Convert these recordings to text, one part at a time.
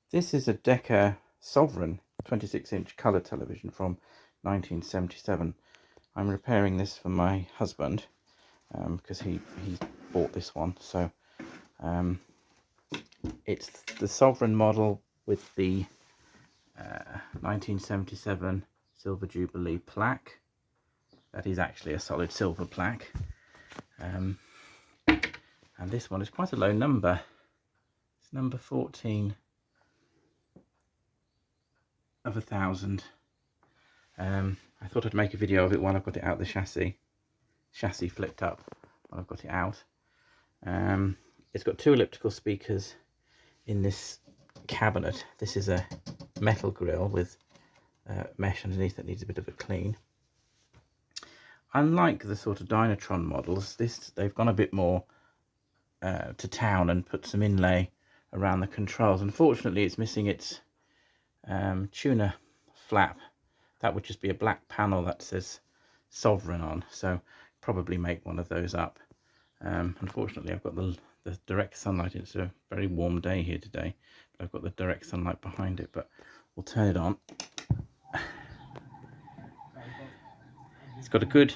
This is a Decca Sovereign 26-inch colour television from 1977. I'm repairing this for my husband because he bought this one. So it's the Sovereign model with the 1977 Silver Jubilee plaque. That is actually a solid silver plaque. And this one is quite a low number. It's number 14 of 1,000. I thought I'd make a video of it while I've got it out the chassis flipped up while I've got it out. It's got two elliptical speakers in this cabinet. This is a metal grille with mesh underneath that needs a bit of a clean. Unlike the sort of Dynatron models, they've gone a bit more to town and put some inlay around the controls. Unfortunately, it's missing its tuner flap. That would just be a black panel that says Sovereign on, so probably make one of those up. Unfortunately, I've got the direct sunlight. It's a very warm day here today, but I've got the direct sunlight behind it, but we'll turn it on. It's got a good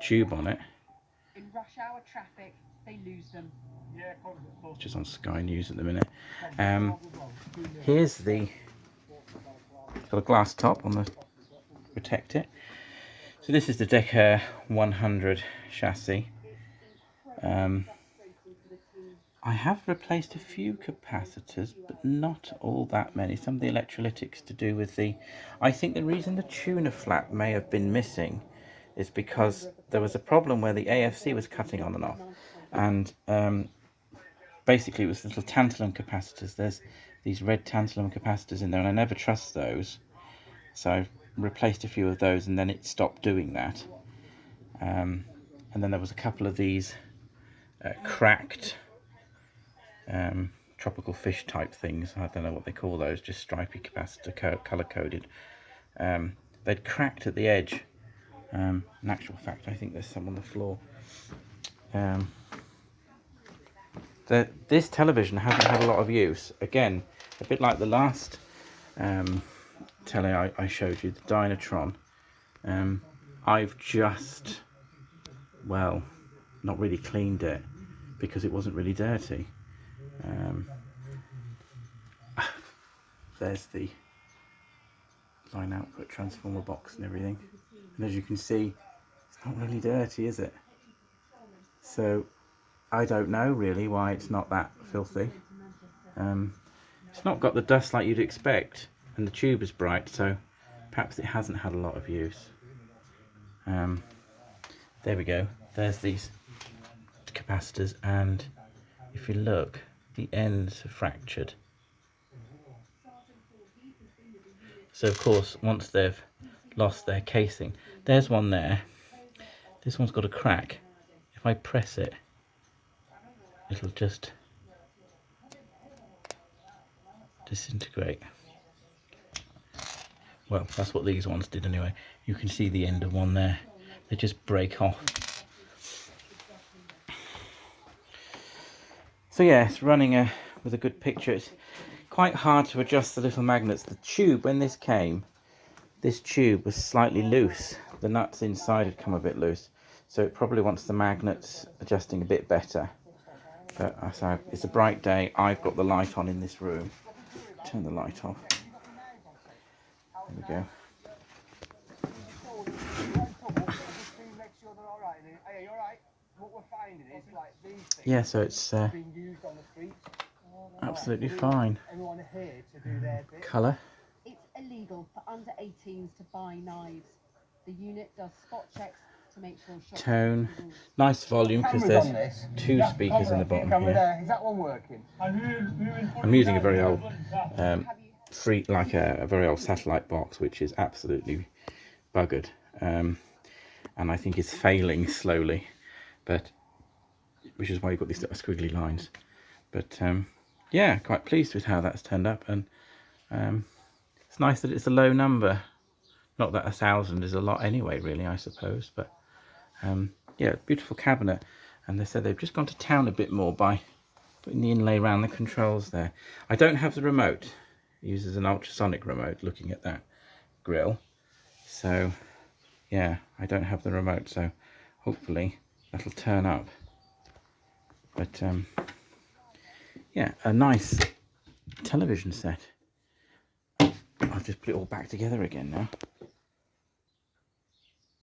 tube on it. In rush hour traffic, they lose them. Which is on Sky News at the minute. Here's it's got a glass top on the protect it. So this is the Decca 100 chassis. I have replaced a few capacitors, but not all that many. Some of the electrolytics to do with I think the reason the tuner flap may have been missing is because there was a problem where the AFC was cutting on and off, and basically it was little tantalum capacitors. There's these red tantalum capacitors in there, and I never trust those, so I replaced a few of those, and then it stopped doing that. And then there was a couple of these cracked tropical fish type things. I don't know what they call those, just stripy capacitor, color coded. They'd cracked at the edge. In actual fact, I think there's some on the floor. This television hasn't had a lot of use. Again, a bit like the last telly I showed you, the Dynatron. I've just, well, not really cleaned it because it wasn't really dirty. There's the line output transformer box and everything, and as you can see, it's not really dirty, is it? So I don't know really why it's not that filthy. It's not got the dust like you'd expect, and the tube is bright, so perhaps it hasn't had a lot of use. There we go, there's these capacitors, and if you look, the ends are fractured. So of course, once they've lost their casing, there's one there. This one's got a crack. If I press it, it'll just disintegrate. Well, that's what these ones did anyway. You can see the end of one there. They just break off. So yeah, it's running with a good picture. It's quite hard to adjust the little magnets. The tube, when this came, this tube was slightly loose. The nuts inside had come a bit loose, so it probably wants the magnets adjusting a bit better. But so it's a bright day. I've got the light on in this room. Turn the light off. There we go. Yeah, so it's absolutely fine. Colour. It's illegal for under 18s to buy knives. The unit does spot checks to make sure shops. Tone. Nice volume because there's two speakers in the bottom here. Is that one working? I'm using a very old a very old satellite box, which is absolutely buggered, and I think is failing slowly, but which is why you've got these little squiggly lines. But yeah, quite pleased with how that's turned up, and it's nice that it's a low number. Not that 1,000 is a lot anyway, really, I suppose, but yeah, beautiful cabinet. And they said they've just gone to town a bit more by putting the inlay around the controls there. I don't have the remote. It uses an ultrasonic remote, looking at that grill. So yeah, I don't have the remote, so hopefully that'll turn up. But yeah, a nice television set. I'll just put it all back together again now.